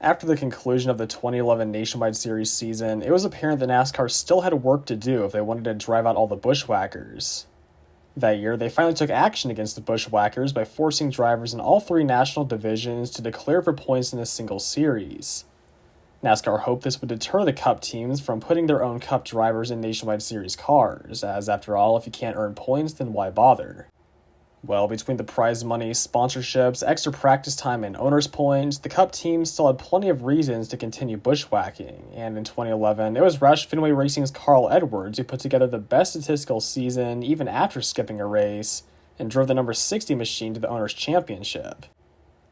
After the conclusion of the 2011 Nationwide Series season, it was apparent that NASCAR still had work to do if they wanted to drive out all the Busch-whackers. That year, they finally took action against the Busch-whackers by forcing drivers in all three national divisions to declare for points in a single series. NASCAR hoped this would deter the Cup teams from putting their own Cup drivers in Nationwide Series cars, as after all, if you can't earn points, then why bother? Well, between the prize money, sponsorships, extra practice time, and owners' points, the Cup teams still had plenty of reasons to continue bushwhacking, and in 2011, it was Roush Fenway Racing's Carl Edwards who put together the best statistical season even after skipping a race, and drove the number 60 machine to the owners' championship.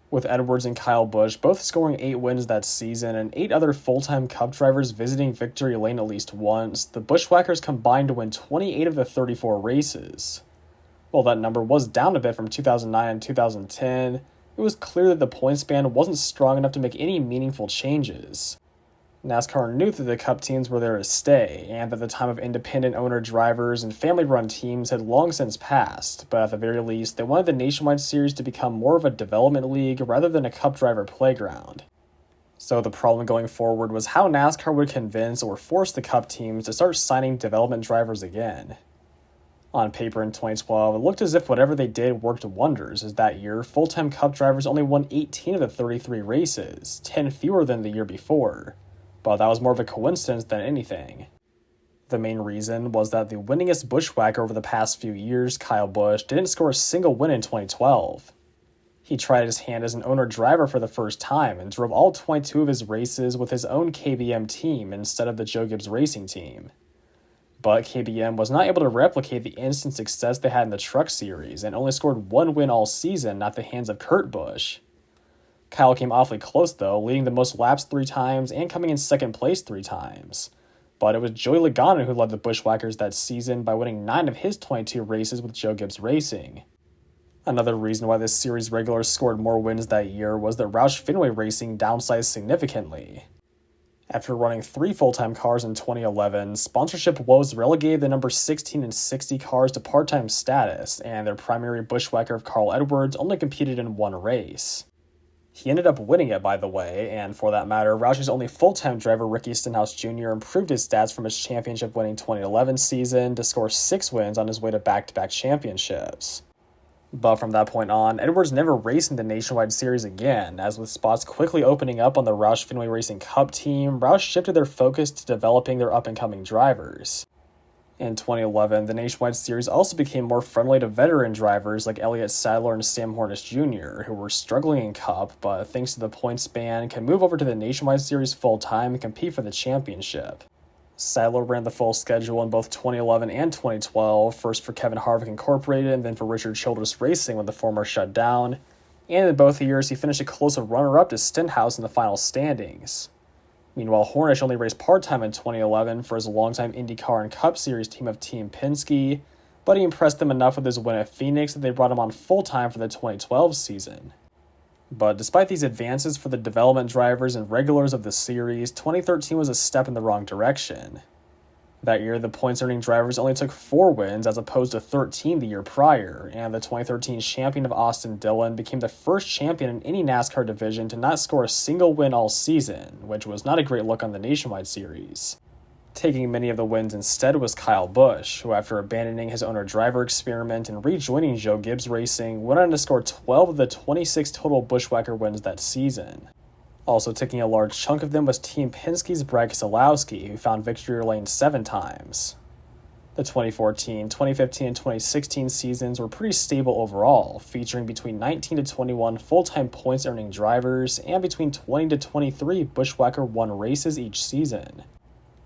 With Edwards and Kyle Busch both scoring 8 wins that season and 8 other full-time Cup drivers visiting victory lane at least once, the Bushwhackers combined to win 28 of the 34 races. While that number was down a bit from 2009 and 2010, it was clear that the point span wasn't strong enough to make any meaningful changes. NASCAR knew that the Cup teams were there to stay, and that the time of independent owner drivers and family-run teams had long since passed, but at the very least, they wanted the Nationwide Series to become more of a development league rather than a Cup driver playground. So the problem going forward was how NASCAR would convince or force the Cup teams to start signing development drivers again. On paper in 2012, it looked as if whatever they did worked wonders, as that year, full-time Cup drivers only won 18 of the 33 races, 10 fewer than the year before. But that was more of a coincidence than anything. The main reason was that the winningest bushwhacker over the past few years, Kyle Busch, didn't score a single win in 2012. He tried his hand as an owner-driver for the first time and drove all 22 of his races with his own KBM team instead of the Joe Gibbs Racing team. But KBM was not able to replicate the instant success they had in the Truck Series and only scored 1 win all season at the hands of Kurt Busch. Kyle came awfully close though, leading the most laps 3 times and coming in second place 3 times. But it was Joey Logano who led the Bushwhackers that season by winning 9 of his 22 races with Joe Gibbs Racing. Another reason why this series regulars scored more wins that year was that Roush Fenway Racing downsized significantly. After running 3 full-time cars in 2011, sponsorship woes relegated the number 16 and 60 cars to part-time status, and their primary bushwhacker of Carl Edwards only competed in 1 race. He ended up winning it, by the way, and for that matter, Roush's only full-time driver, Ricky Stenhouse Jr., improved his stats from his championship-winning 2011 season to score 6 wins on his way to back-to-back championships. But from that point on, Edwards never raced in the Nationwide Series again, as with spots quickly opening up on the Roush Fenway Racing Cup team, Roush shifted their focus to developing their up-and-coming drivers. In 2011, the Nationwide Series also became more friendly to veteran drivers like Elliott Sadler and Sam Hornish Jr., who were struggling in Cup, but thanks to the point span, can move over to the Nationwide Series full-time and compete for the championship. Sadler ran the full schedule in both 2011 and 2012, first for Kevin Harvick Incorporated and then for Richard Childress Racing when the former shut down, and in both years he finished a close runner-up to Stenhouse in the final standings. Meanwhile, Hornish only raced part-time in 2011 for his longtime IndyCar and Cup Series team of Team Penske, but he impressed them enough with his win at Phoenix that they brought him on full-time for the 2012 season. But despite these advances for the development drivers and regulars of the series, 2013 was a step in the wrong direction. That year, the points-earning drivers only took 4 wins as opposed to 13 the year prior, and the 2013 champion of Austin Dillon became the first champion in any NASCAR division to not score a single win all season, which was not a great look on the Nationwide Series. Taking many of the wins instead was Kyle Busch, who after abandoning his owner-driver experiment and rejoining Joe Gibbs Racing, went on to score 12 of the 26 total Bushwhacker wins that season. Also taking a large chunk of them was Team Penske's Brad Keselowski, who found victory lane 7 times. The 2014, 2015, and 2016 seasons were pretty stable overall, featuring between 19 to 21 full-time points-earning drivers and between 20 to 23 Bushwhacker 1 races each season.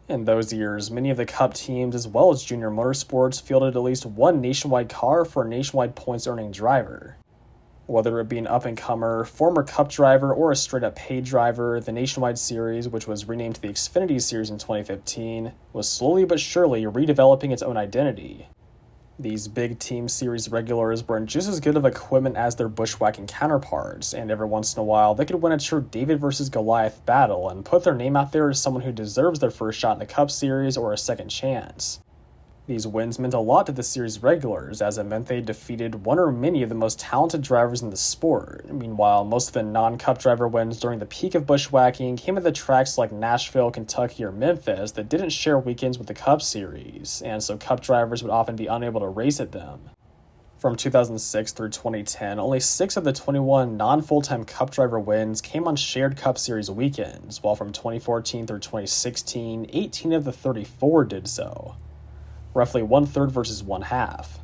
In those years, many of the Cup teams as well as Junior Motorsports fielded at least 1 nationwide car for a nationwide points-earning driver. Whether it be an up-and-comer, former Cup driver, or a straight-up paid driver, the Nationwide Series, which was renamed the Xfinity Series in 2015, was slowly but surely redeveloping its own identity. These big team series regulars weren't just as good of equipment as their bushwhacking counterparts, and every once in a while they could win a true David versus Goliath battle and put their name out there as someone who deserves their first shot in the Cup Series or a second chance. These wins meant a lot to the series regulars, as it meant they defeated one or many of the most talented drivers in the sport. Meanwhile, most of the non-Cup driver wins during the peak of bushwhacking came at the tracks like Nashville, Kentucky, or Memphis that didn't share weekends with the Cup Series, and so Cup drivers would often be unable to race at them. From 2006 through 2010, only 6 of the 21 non-full-time Cup driver wins came on shared Cup Series weekends, while from 2014 through 2016, 18 of the 34 did so. Roughly one-third versus one-half.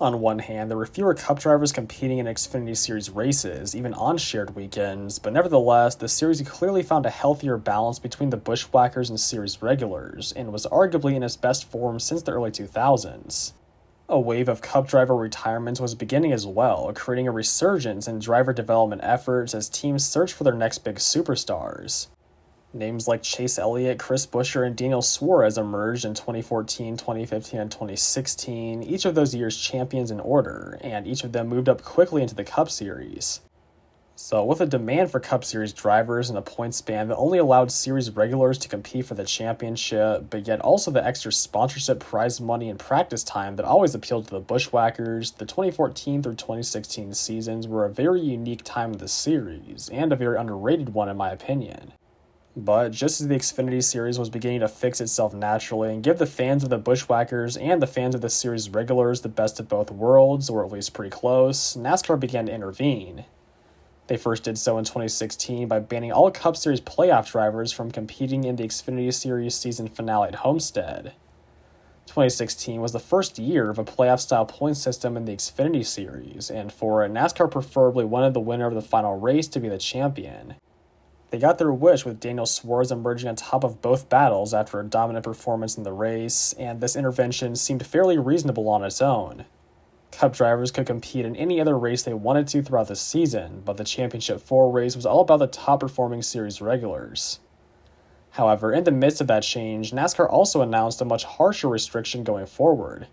On one hand, there were fewer Cup drivers competing in Xfinity Series races, even on shared weekends, but nevertheless, the series clearly found a healthier balance between the bushwhackers and series regulars, and was arguably in its best form since the early 2000s. A wave of Cup driver retirements was beginning as well, creating a resurgence in driver development efforts as teams searched for their next big superstars. Names like Chase Elliott, Chris Buescher, and Daniel Suarez emerged in 2014, 2015, and 2016, each of those years champions in order, and each of them moved up quickly into the Cup Series. So, with a demand for Cup Series drivers and a point span that only allowed series regulars to compete for the championship, but yet also the extra sponsorship prize money and practice time that always appealed to the bushwhackers, the 2014 through 2016 seasons were a very unique time of the series, and a very underrated one in my opinion. But just as the Xfinity Series was beginning to fix itself naturally and give the fans of the bushwhackers and the fans of the series regulars the best of both worlds, or at least pretty close, NASCAR began to intervene. They first did so in 2016 by banning all Cup Series playoff drivers from competing in the Xfinity Series season finale at Homestead. 2016 was the first year of a playoff-style point system in the Xfinity Series, and for it, NASCAR preferably wanted the winner of the final race to be the champion. They got their wish with Daniel Suarez emerging on top of both battles after a dominant performance in the race, and this intervention seemed fairly reasonable on its own. Cup drivers could compete in any other race they wanted to throughout the season, but the Championship 4 race was all about the top-performing series regulars. However, in the midst of that change, NASCAR also announced a much harsher restriction going forward.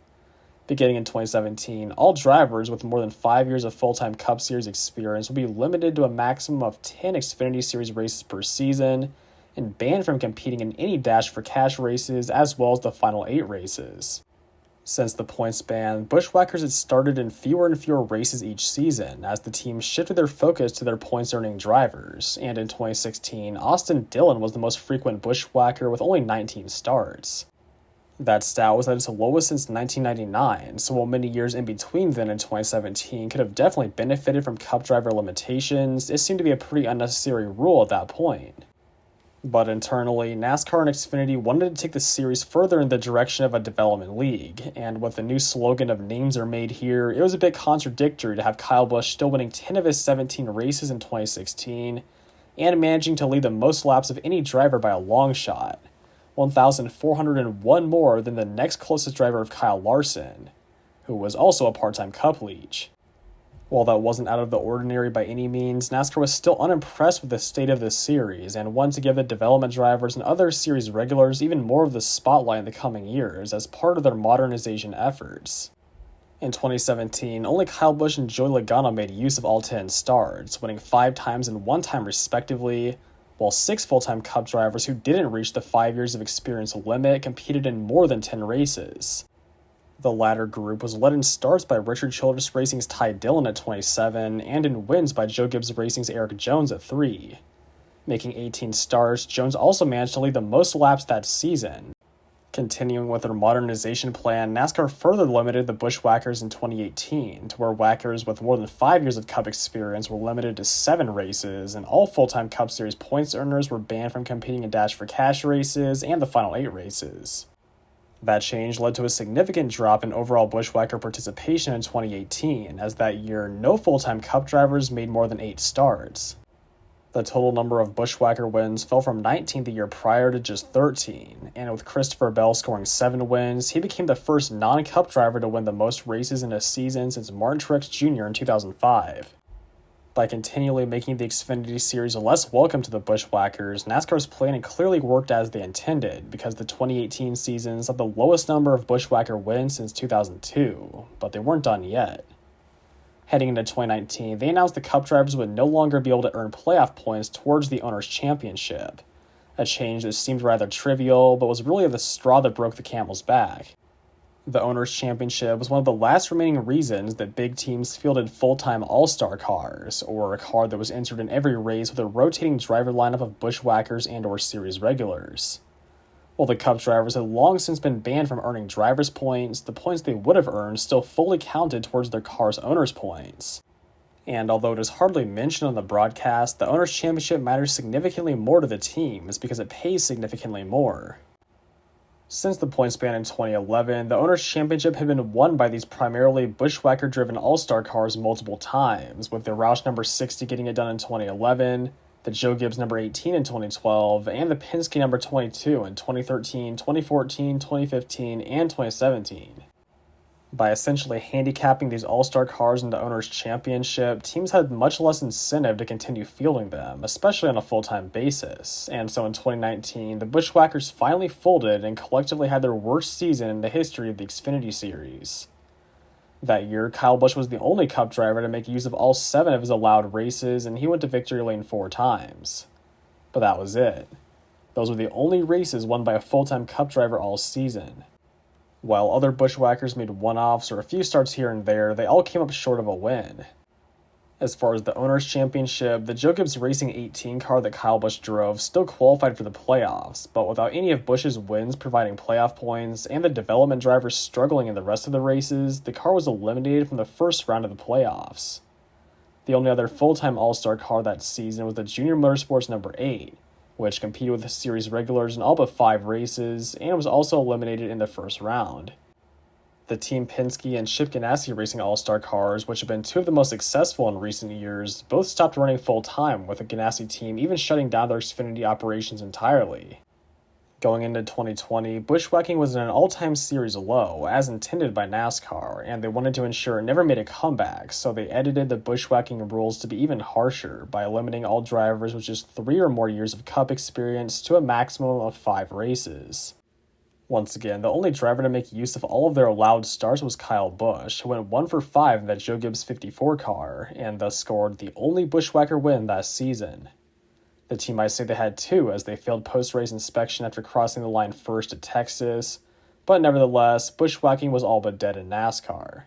Beginning in 2017, all drivers with more than 5 years of full-time Cup Series experience will be limited to a maximum of 10 Xfinity Series races per season, and banned from competing in any Dash for Cash races as well as the final 8 races. Since the points ban, bushwhackers had started in fewer and fewer races each season as the team shifted their focus to their points-earning drivers, and in 2016, Austin Dillon was the most frequent bushwhacker with only 19 starts. That stat was at its lowest since 1999, so while many years in between then and 2017 could have definitely benefited from Cup driver limitations, it seemed to be a pretty unnecessary rule at that point. But internally, NASCAR and Xfinity wanted to take the series further in the direction of a development league, and with the new slogan of "Names are made here," it was a bit contradictory to have Kyle Busch still winning 10 of his 17 races in 2016, and managing to lead the most laps of any driver by a long shot, 1,401 more than the next closest driver of Kyle Larson, who was also a part-time Cup leech. While that wasn't out of the ordinary by any means, NASCAR was still unimpressed with the state of the series and wanted to give the development drivers and other series regulars even more of the spotlight in the coming years as part of their modernization efforts. In 2017, only Kyle Busch and Joey Logano made use of all 10 starts, winning 5 times and 1 time respectively, while 6 full-time Cup drivers who didn't reach the 5 years of experience limit competed in more than 10 races. The latter group was led in starts by Richard Childress Racing's Ty Dillon at 27, and in wins by Joe Gibbs Racing's Eric Jones at 3. Making 18 starts, Jones also managed to lead the most laps that season. Continuing with their modernization plan, NASCAR further limited the bushwhackers in 2018, to where whackers with more than 5 years of Cup experience were limited to 7 races, and all full-time Cup Series points earners were banned from competing in Dash for Cash races and the final 8 races. That change led to a significant drop in overall bushwhacker participation in 2018, as that year no full-time Cup drivers made more than 8 starts. The total number of bushwhacker wins fell from 19 the year prior to just 13, and with Christopher Bell scoring 7 wins, he became the first non-Cup driver to win the most races in a season since Martin Truex Jr. in 2005. By continually making the Xfinity Series less welcome to the bushwhackers, NASCAR's plan clearly worked as they intended, because the 2018 seasons had the lowest number of bushwhacker wins since 2002, but they weren't done yet. Heading into 2019, they announced the Cup drivers would no longer be able to earn playoff points towards the Owners' Championship, a change that seemed rather trivial, but was really the straw that broke the camel's back. The Owners' Championship was one of the last remaining reasons that big teams fielded full-time all-star cars, or a car that was entered in every race with a rotating driver lineup of bushwhackers and/or series regulars. While the Cup drivers had long since been banned from earning driver's points, the points they would have earned still fully counted towards their car's owner's points. And although it is hardly mentioned on the broadcast, the Owners' Championship matters significantly more to the teams because it pays significantly more. Since the points ban in 2011, the Owners' Championship had been won by these primarily bushwhacker-driven all-star cars multiple times, with the Roush number 60 getting it done in 2011, the Joe Gibbs number 18 in 2012, and the Penske number 22 in 2013, 2014, 2015, and 2017. By essentially handicapping these all-star cars in the Owners' Championship, teams had much less incentive to continue fielding them, especially on a full-time basis, and so in 2019, the Bushwhackers finally folded and collectively had their worst season in the history of the Xfinity Series. That year, Kyle Busch was the only Cup driver to make use of all 7 of his allowed races, and he went to victory lane 4 times. But that was it. Those were the only races won by a full-time Cup driver all season. While other bushwhackers made one-offs or a few starts here and there, they all came up short of a win. As far as the Owners' Championship, the Joe Gibbs Racing 18 car that Kyle Busch drove still qualified for the playoffs, but without any of Busch's wins providing playoff points and the development drivers struggling in the rest of the races, the car was eliminated from the first round of the playoffs. The only other full-time all-star car that season was the Junior Motorsports number 8, which competed with the series regulars in all but 5 races, and was also eliminated in the first round. The Team Penske and Chip Ganassi Racing All-Star cars, which have been 2 of the most successful in recent years, both stopped running full-time, with the Ganassi team even shutting down their Xfinity operations entirely. Going into 2020, bushwhacking was at an all-time series low, as intended by NASCAR, and they wanted to ensure it never made a comeback, so they edited the bushwhacking rules to be even harsher by limiting all drivers with just 3 or more years of Cup experience to a maximum of 5 races. Once again, the only driver to make use of all of their allowed starts was Kyle Busch, who went 1 for 5 in that Joe Gibbs 54 car, and thus scored the only bushwhacker win that season. The team might say they had 2 as they failed post-race inspection after crossing the line first at Texas, but nevertheless, bushwhacking was all but dead in NASCAR.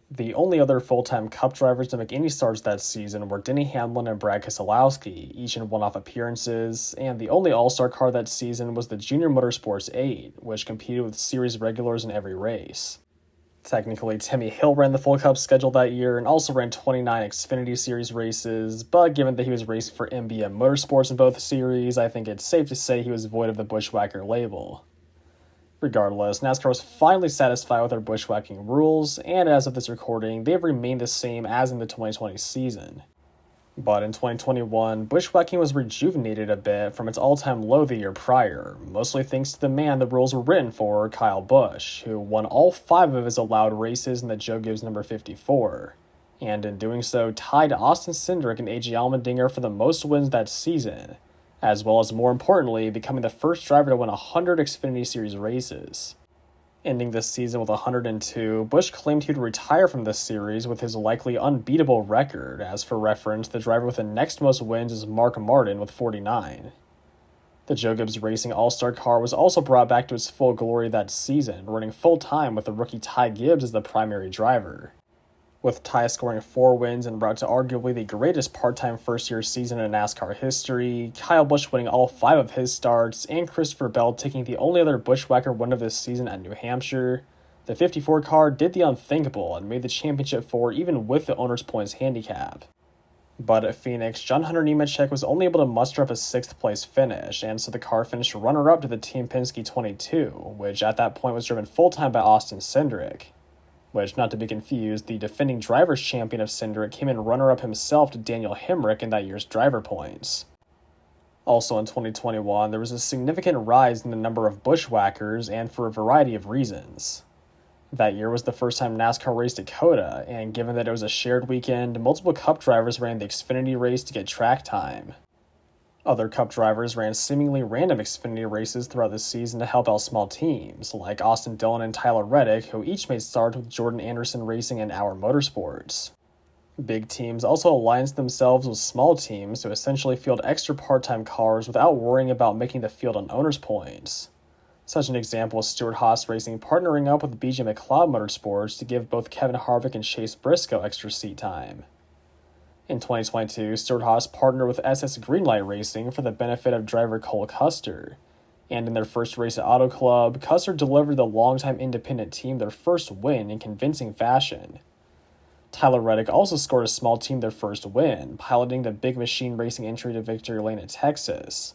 The only other full-time Cup drivers to make any starts that season were Denny Hamlin and Brad Keselowski, each in one-off appearances, and the only all-star car that season was the Junior Motorsports 8, which competed with series regulars in every race. Technically, Timmy Hill ran the full Cup schedule that year and also ran 29 Xfinity Series races, but given that he was racing for MBM Motorsports in both series, I think it's safe to say he was void of the bushwhacker label. Regardless, NASCAR was finally satisfied with their bushwhacking rules, and as of this recording, they have remained the same as in the 2020 season. But in 2021, bushwhacking was rejuvenated a bit from its all-time low the year prior, mostly thanks to the man the rules were written for, Kyle Busch, who won all 5 of his allowed races in the Joe Gibbs number 54, and in doing so tied Austin Cindric and A.J. Allmendinger for the most wins that season, as well as more importantly, becoming the first driver to win 100 Xfinity Series races. Ending this season with 102, Busch claimed he would retire from this series with his likely unbeatable record, as for reference, the driver with the next most wins is Mark Martin with 49. The Joe Gibbs Racing All-Star car was also brought back to its full glory that season, running full-time with the rookie Ty Gibbs as the primary driver. With Ty scoring 4 wins en route to arguably the greatest part-time first-year season in NASCAR history, Kyle Busch winning all 5 of his starts, and Christopher Bell taking the only other bushwhacker win of this season at New Hampshire, the 54 car did the unthinkable and made the championship 4 even with the owner's points handicap. But at Phoenix, John Hunter Nemechek was only able to muster up a 6th place finish, and so the car finished runner-up to the Team Penske 22, which at that point was driven full-time by Austin Cindric. Which, not to be confused, the defending driver's champion of Cindric came in runner-up himself to Daniel Hemrick in that year's driver points. Also in 2021, there was a significant rise in the number of bushwhackers, and for a variety of reasons. That year was the first time NASCAR raced Dakota, and given that it was a shared weekend, multiple Cup drivers ran the Xfinity race to get track time. Other Cup drivers ran seemingly random Xfinity races throughout the season to help out small teams, like Austin Dillon and Tyler Reddick, who each made starts with Jordan Anderson Racing and Our Motorsports. Big teams also alliance themselves with small teams to essentially field extra part-time cars without worrying about making the field on owner's points. Such an example is Stewart-Haas Racing partnering up with BJ McLeod Motorsports to give both Kevin Harvick and Chase Briscoe extra seat time. In 2022, Stewart-Haas partnered with SS Greenlight Racing for the benefit of driver Cole Custer, and in their first race at Auto Club, Custer delivered the longtime independent team their first win in convincing fashion. Tyler Reddick also scored a small team their first win, piloting the Big Machine Racing entry to victory lane at Texas.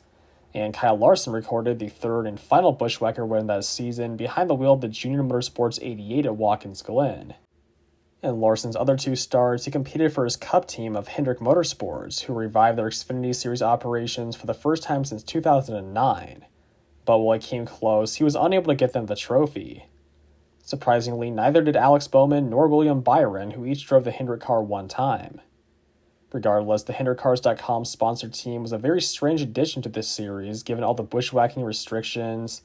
And Kyle Larson recorded the third and final Busch-whacker win that season behind the wheel of the Junior Motorsports 88 at Watkins Glen. In Larson's other two starts, he competed for his Cup team of Hendrick Motorsports, who revived their Xfinity Series operations for the first time since 2009. But while it came close, he was unable to get them the trophy. Surprisingly, neither did Alex Bowman nor William Byron, who each drove the Hendrick car one time. Regardless, the HendrickCars.com sponsored team was a very strange addition to this series, given all the bushwhacking restrictions,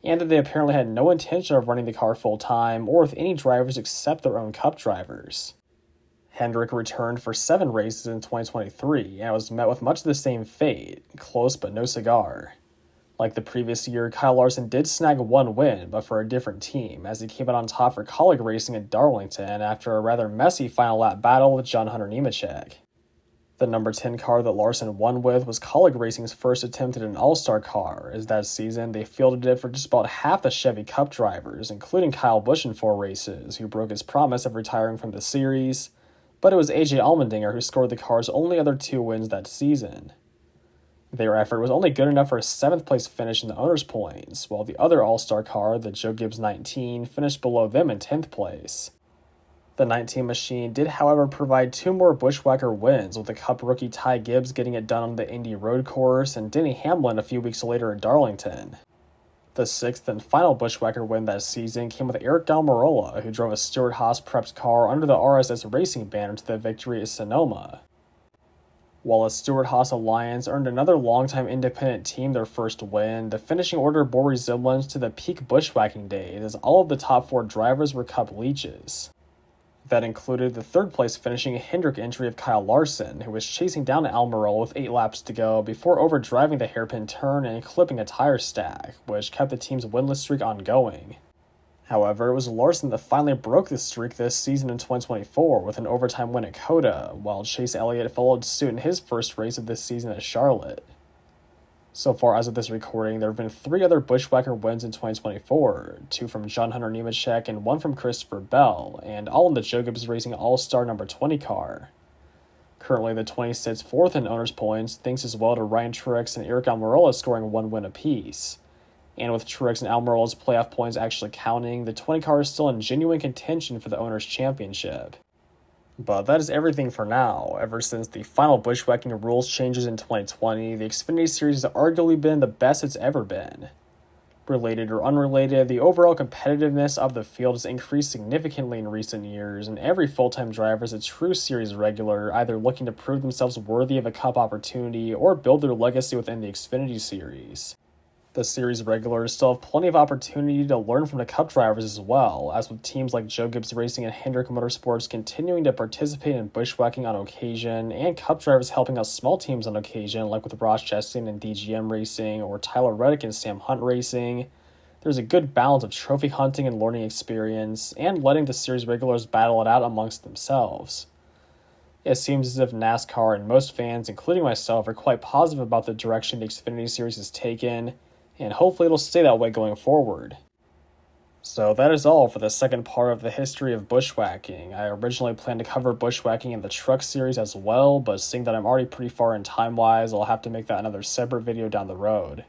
and that they apparently had no intention of running the car full-time or with any drivers except their own Cup drivers. Hendrick returned for 7 races in 2023, and was met with much the same fate, close but no cigar. Like the previous year, Kyle Larson did snag 1 win, but for a different team, as he came out on top for Colleague Racing at Darlington after a rather messy final lap battle with John Hunter Nemechek. The number 10 car that Larson won with was Colleague Racing's first attempt at an all-star car, as that season they fielded it for just about half the Chevy Cup drivers, including Kyle Busch in 4 races, who broke his promise of retiring from the series, but it was AJ Allmendinger who scored the car's only other 2 wins that season. Their effort was only good enough for a 7th place finish in the owner's points, while the other all-star car, the Joe Gibbs 19, finished below them in 10th place. The 19 machine did, however, provide 2 more Bushwhacker wins, with the Cup rookie Ty Gibbs getting it done on the Indy Road Course and Denny Hamlin a few weeks later at Darlington. The 6th and final Bushwhacker win that season came with Eric Almirola, who drove a Stewart-Haas prepped car under the RSS Racing banner to the victory at Sonoma. While a Stewart-Haas alliance earned another longtime independent team their first win, the finishing order bore resemblance to the peak bushwhacking days, as all of the top 4 drivers were Cup leeches. That included the 3rd place finishing Hendrick entry of Kyle Larson, who was chasing down Almirola with 8 laps to go before overdriving the hairpin turn and clipping a tire stack, which kept the team's winless streak ongoing. However, it was Larson that finally broke the streak this season in 2024 with an overtime win at COTA, while Chase Elliott followed suit in his first race of this season at Charlotte. So far as of this recording, there have been 3 other Bushwhacker wins in 2024, 2 from John Hunter Nemechek and 1 from Christopher Bell, and all in the Joe Gibbs Racing All-Star number 20 car. Currently, the 20 sits 4th in owner's points, thanks as well to Ryan Truex and Eric Almirola scoring 1 win apiece. And with Truex and Almirola's playoff points actually counting, the 20 car is still in genuine contention for the owner's championship. But that is everything for now. Ever since the final bushwhacking rules changes in 2020, the Xfinity Series has arguably been the best it's ever been. Related or unrelated, the overall competitiveness of the field has increased significantly in recent years, and every full-time driver is a true series regular, either looking to prove themselves worthy of a Cup opportunity or build their legacy within the Xfinity Series. The series regulars still have plenty of opportunity to learn from the Cup drivers as well, as with teams like Joe Gibbs Racing and Hendrick Motorsports continuing to participate in bushwhacking on occasion, and Cup drivers helping out small teams on occasion, like with Ross Chastain and DGM Racing, or Tyler Reddick and Sam Hunt Racing. There's a good balance of trophy hunting and learning experience, and letting the series regulars battle it out amongst themselves. It seems as if NASCAR and most fans, including myself, are quite positive about the direction the Xfinity Series has taken, and hopefully it'll stay that way going forward. So that is all for the second part of the history of bushwhacking. I originally planned to cover bushwhacking in the truck series as well, but seeing that I'm already pretty far in time-wise, I'll have to make that another separate video down the road.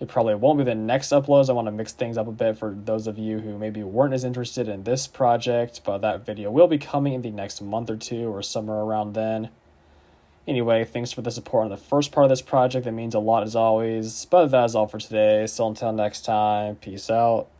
It probably won't be the next upload, as I want to mix things up a bit for those of you who maybe weren't as interested in this project, but that video will be coming in the next month or 2 or somewhere around then. Anyway, thanks for the support on the first part of this project. That means a lot as always. But that is all for today. So until next time, peace out.